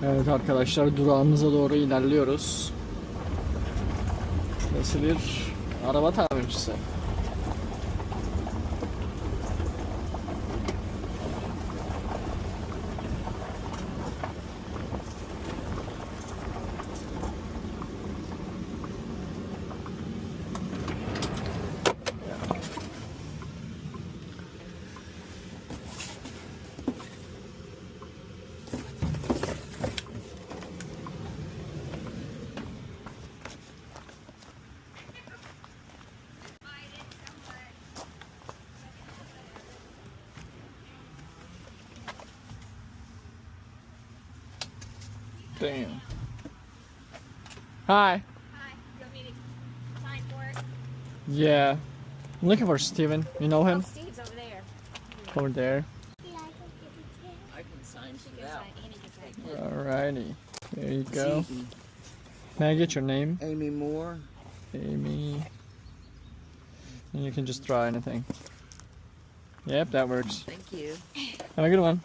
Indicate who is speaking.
Speaker 1: Evet arkadaşlar, durağımıza doğru ilerliyoruz. Burası bir araba tamircisi. Damn. Hi.
Speaker 2: Hi. You want me to sign for it?
Speaker 1: Yeah. I'm looking for Steven. You know
Speaker 2: Oh,
Speaker 1: him?
Speaker 2: Steve's over there.
Speaker 1: Over there.
Speaker 3: I can sign
Speaker 2: She
Speaker 3: for
Speaker 2: can
Speaker 3: that.
Speaker 2: sign. Annie can sign.
Speaker 1: Alrighty. There you go.
Speaker 3: Seaton.
Speaker 1: May I get your name?
Speaker 3: Amy Moore.
Speaker 1: Amy. And you can just draw anything. Yep, that works.
Speaker 3: Thank you.
Speaker 1: Have a good one.